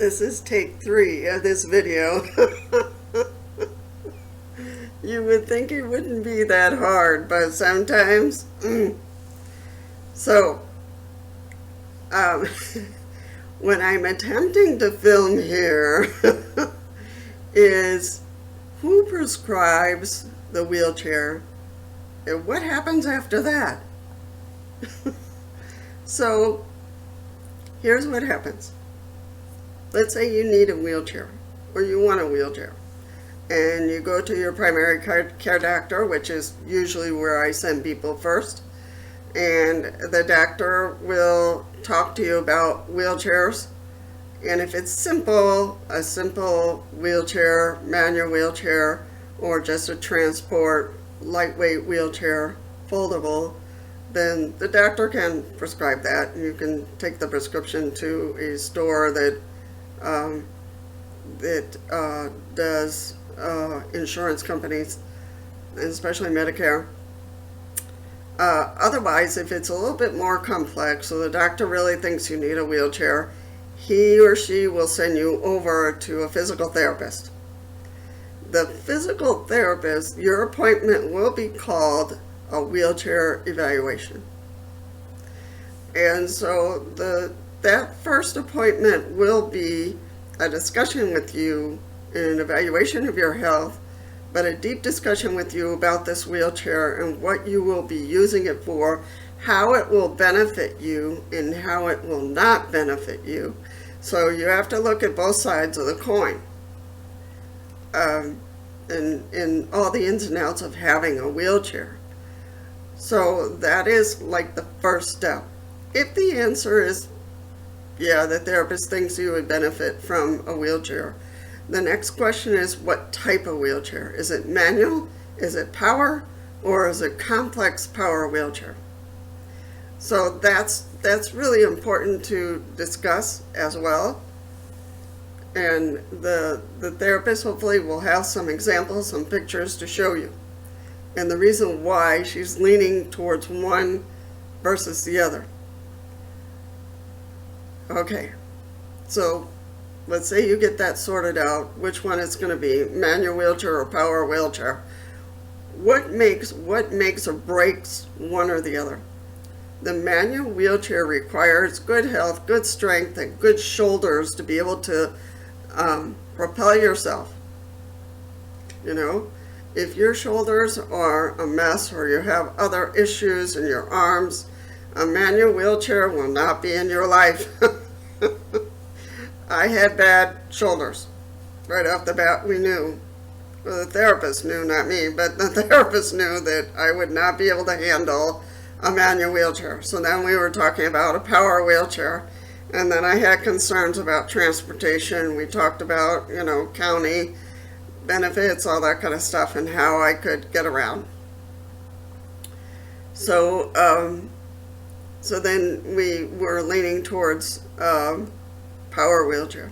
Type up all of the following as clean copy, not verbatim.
This is take 3 of this video. You would think it wouldn't be that hard, but sometimes. So, um, when I'm attempting to film here, is who prescribes the wheelchair and what happens after that? So, here's what happens. Let's say you need a wheelchair, or you want a wheelchair, and you go to your primary care doctor, which is usually where I send people first, and the doctor will talk to you about wheelchairs, and if it's simple, a simple wheelchair, manual wheelchair, or just a transport, lightweight wheelchair, foldable, then the doctor can prescribe that. You can take the prescription to a store that does insurance companies, and especially Medicare. Otherwise, if it's a little bit more complex, so the doctor really thinks you need a wheelchair, he or she will send you over to a physical therapist. The physical therapist, your appointment will be called a wheelchair evaluation. And so that first appointment will be a discussion with you, an evaluation of your health, but a deep discussion with you about this wheelchair and what you will be using it for, how it will benefit you, and how it will not benefit you. So you have to look at both sides of the coin, and all the ins and outs of having a wheelchair. So that is like the first step. If the answer is, yeah, the therapist thinks you would benefit from a wheelchair, the next question is, what type of wheelchair? Is it manual? Is it power? Or is it complex power wheelchair? So that's really important to discuss as well. And the therapist hopefully will have some examples, some pictures to show you, and the reason why she's leaning towards one versus the other. Okay, so let's say you get that sorted out, which one it's going to be, manual wheelchair or power wheelchair. What makes or breaks one or the other? The manual wheelchair requires good health, good strength, and good shoulders to be able to propel yourself. You know, if your shoulders are a mess or you have other issues in your arms, a manual wheelchair will not be in your life. I had bad shoulders. Right off the bat, we knew. Well, the therapist knew, not me, but the therapist knew that I would not be able to handle a manual wheelchair. So then we were talking about a power wheelchair. And then I had concerns about transportation. We talked about, county benefits, all that kind of stuff, and how I could get around. So, so then we were leaning towards power wheelchair.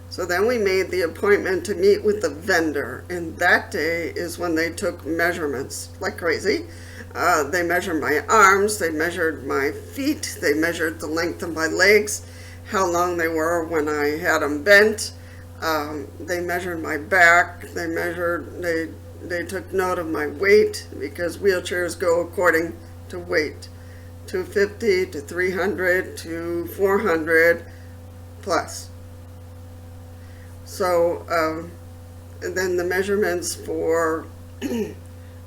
So then we made the appointment to meet with the vendor, and that day is when they took measurements like crazy. They measured my arms, they measured my feet, they measured the length of my legs, how long they were when I had them bent. They measured my back, they took note of my weight, because wheelchairs go according to weight, 250 to 300 to 400 plus. So, and then the measurements for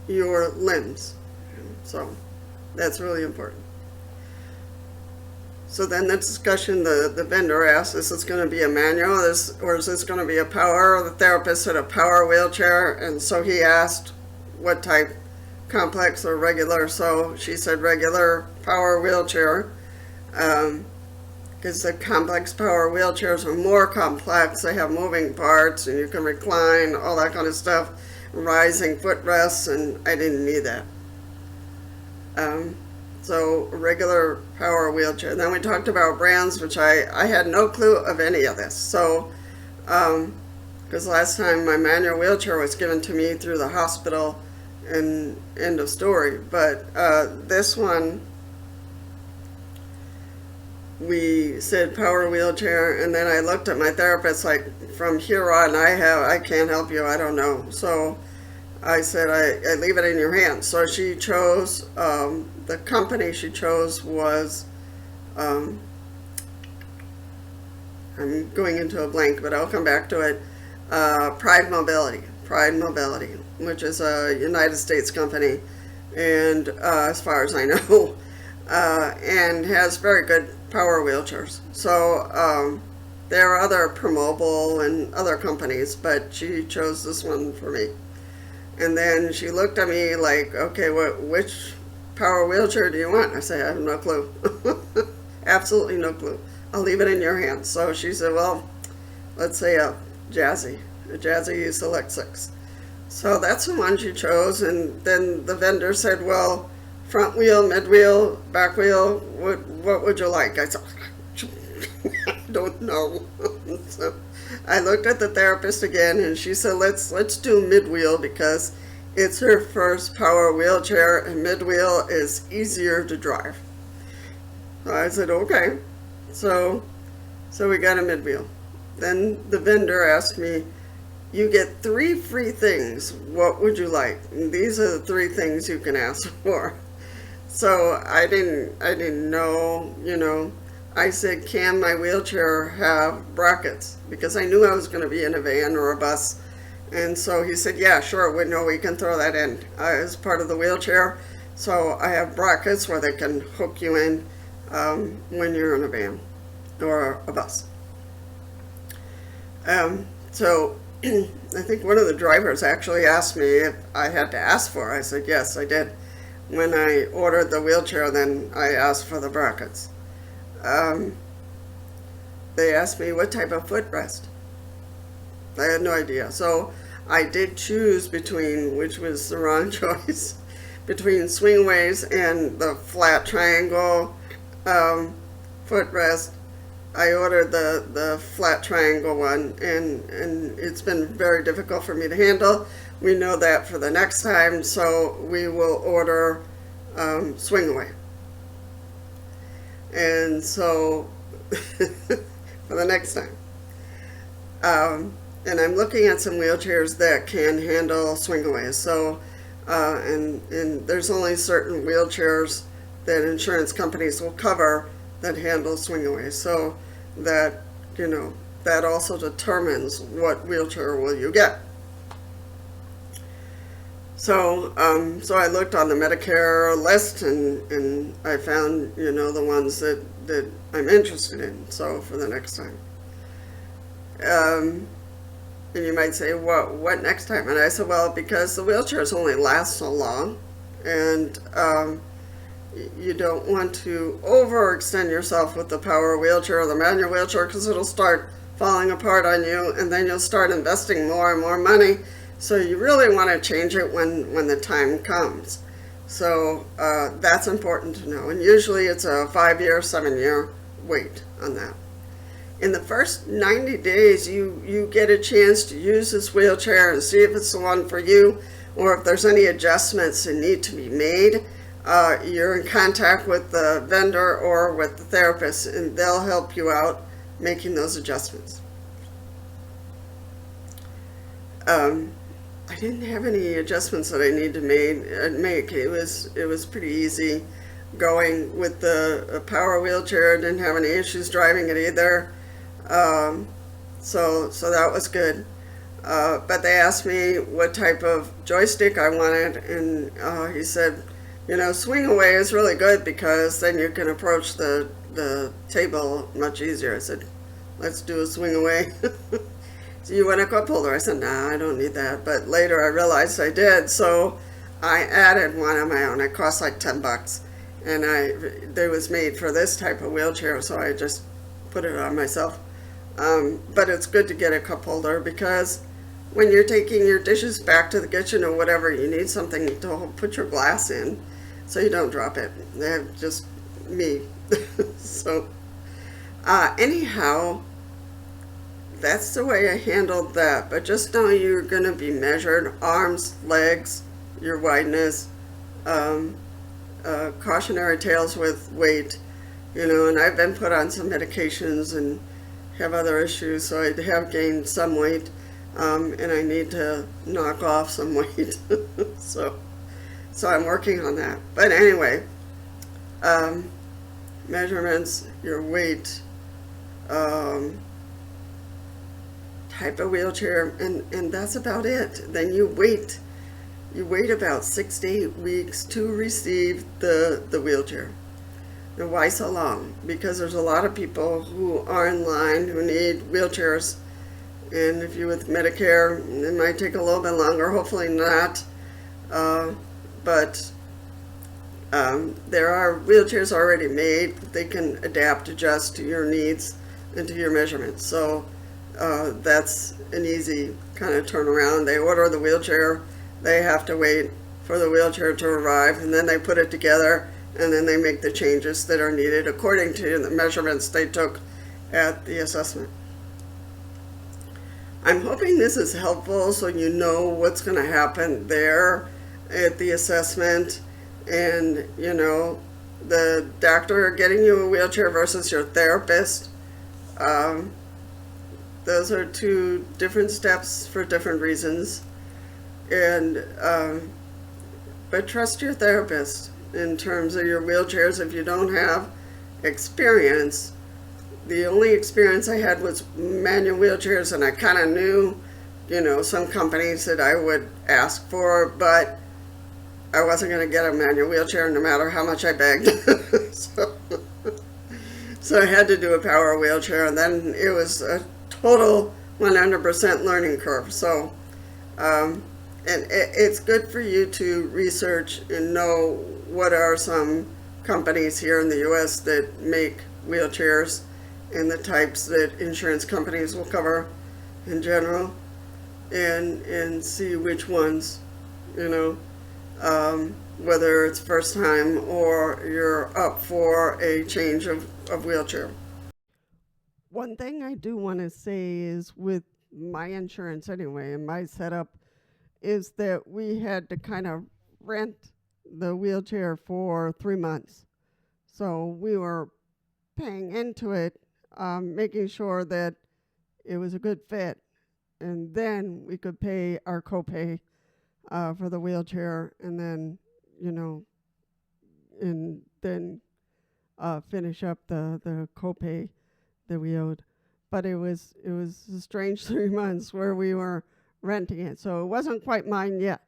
your limbs. So that's really important. So then the discussion, the vendor asked, is this going to be a manual, or is this going to be a power? The therapist said a power wheelchair, and so he asked what type, complex or regular. So she said regular power wheelchair, because the complex power wheelchairs are more complex. They have moving parts, and you can recline, all that kind of stuff, rising footrests, and I didn't need that. So regular power wheelchair. Then we talked about brands, which I had no clue of any of this. So, because last time my manual wheelchair was given to me through the hospital, and end of story. But this one, we said power wheelchair, and then I looked at my therapist like, from here on, I can't help you, I don't know. So I said, I leave it in your hands. So she chose, the company she chose was, I'm going into a blank, but I'll come back to it. Pride Mobility, which is a United States company, and as far as I know, and has very good power wheelchairs. So there are other Promobile and other companies, but she chose this one for me. And then she looked at me like, okay, which power wheelchair do you want? I said, I have no clue. Absolutely no clue. I'll leave it in your hands. So she said, well, let's say a Jazzy Select 6. So that's the one she chose. And then the vendor said, well, front wheel, mid wheel, back wheel, what would you like? I said, I don't know. So I looked at the therapist again, and she said, let's do mid wheel because it's her first power wheelchair, and mid wheel is easier to drive. So I said, okay. So we got a mid wheel. Then the vendor asked me, you get 3 free things. What would you like? And these are the 3 things you can ask for. So I didn't know, I said, can my wheelchair have brackets? Because I knew I was going to be in a van or a bus. And so he said, yeah, sure, we can throw that in as part of the wheelchair. So I have brackets where they can hook you in when you're in a van or a bus. So I think one of the drivers actually asked me if I had to ask for it. I said, yes, I did. When I ordered the wheelchair, then I asked for the brackets. They asked me what type of footrest. I had no idea. So I did choose between, which was the wrong choice, between swingways and the flat triangle footrest. I ordered the flat triangle one, and it's been very difficult for me to handle. We know that for the next time, so we will order swingaway. And so for the next time. And I'm looking at some wheelchairs that can handle swingaways. So, and there's only certain wheelchairs that insurance companies will cover that handle swingaways. So that, that also determines what wheelchair will you get. So, so I looked on the Medicare list, and I found, the ones that I'm interested in. So for the next time. And you might say, what next time? And I said, well, because the wheelchairs only last so long, and you don't want to overextend yourself with the power wheelchair or the manual wheelchair, because it'll start falling apart on you, and then you'll start investing more and more money. So you really want to change it when the time comes. So that's important to know. And usually it's a 5-year, 7-year wait on that. In the first 90 days, you get a chance to use this wheelchair and see if it's the one for you, or if there's any adjustments that need to be made. You're in contact with the vendor or with the therapist, and they'll help you out making those adjustments. I didn't have any adjustments that I need to make. It was pretty easy going with the power wheelchair. Didn't have any issues driving it either. So that was good. But they asked me what type of joystick I wanted, and he said, swing away is really good because then you can approach the table much easier. I said, let's do a swing away. So you want a cup holder? I said, nah, I don't need that. But later I realized I did, so I added one on my own. It cost like $10, and it was made for this type of wheelchair, so I just put it on myself. But it's good to get a cup holder, because when you're taking your dishes back to the kitchen or whatever, you need something to put your glass in so you don't drop it. Just me. So anyhow, that's the way I handled that. But just know you're going to be measured: arms, legs, your wideness, cautionary tales with weight, and I've been put on some medications and have other issues, so I have gained some weight, and I need to knock off some weight. so I'm working on that. But anyway, measurements, your weight, type of wheelchair, and that's about it. Then you wait about 6 to 8 weeks to receive the wheelchair. Now, why so long? Because there's a lot of people who are in line who need wheelchairs, and if you're with Medicare, it might take a little bit longer, hopefully not, but there are wheelchairs already made. They can adapt, adjust to your needs and to your measurements. So that's an easy kind of turnaround. They order the wheelchair, they have to wait for the wheelchair to arrive, and then they put it together, and then they make the changes that are needed according to the measurements they took at the assessment. I'm hoping this is helpful so you know what's going to happen there at the assessment, and the doctor getting you a wheelchair versus your therapist. Those are two different steps for different reasons, and but trust your therapist in terms of your wheelchairs. If you don't have experience, the only experience I had was manual wheelchairs, and I kind of knew, some companies that I would ask for, but I wasn't going to get a manual wheelchair no matter how much I begged. So I had to do a power wheelchair, and then it was a total 100% learning curve. So, and it's good for you to research and know what are some companies here in the U.S. that make wheelchairs and the types that insurance companies will cover in general, and see which ones, whether it's first time or you're up for a change of wheelchair. One thing I do want to say is with my insurance anyway, and my setup, is that we had to kind of rent the wheelchair for 3 months. So we were paying into it, making sure that it was a good fit, and then we could pay our copay for the wheelchair, and then, and then finish up the copay that we owed. But it was a strange 3 months where we were renting it, so it wasn't quite mine yet.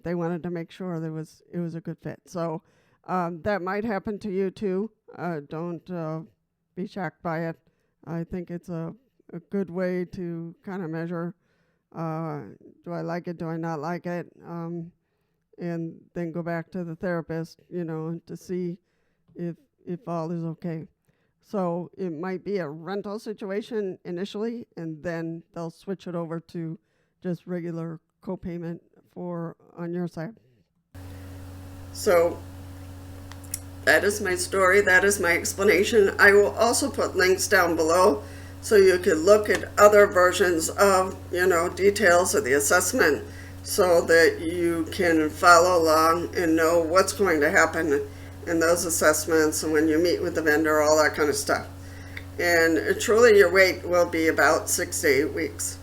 They wanted to make sure it was a good fit. So that might happen to you too. Don't be shocked by it. I think it's a good way to kind of measure, do I like it, do I not like it, and then go back to the therapist, to see if all is okay. So it might be a rental situation initially, and then they'll switch it over to just regular copayment on your side. So that is my story. That is my explanation. I will also put links down below so you can look at other versions of, details of the assessment so that you can follow along and know what's going to happen in those assessments and when you meet with the vendor, all that kind of stuff. And truly your wait will be about 6 to 8 weeks.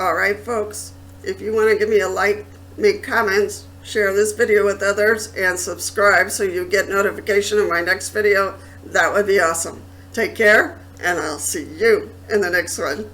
All right, folks, if you want to give me a like, make comments, share this video with others, and subscribe so you get notification of my next video, that would be awesome. Take care, and I'll see you in the next one.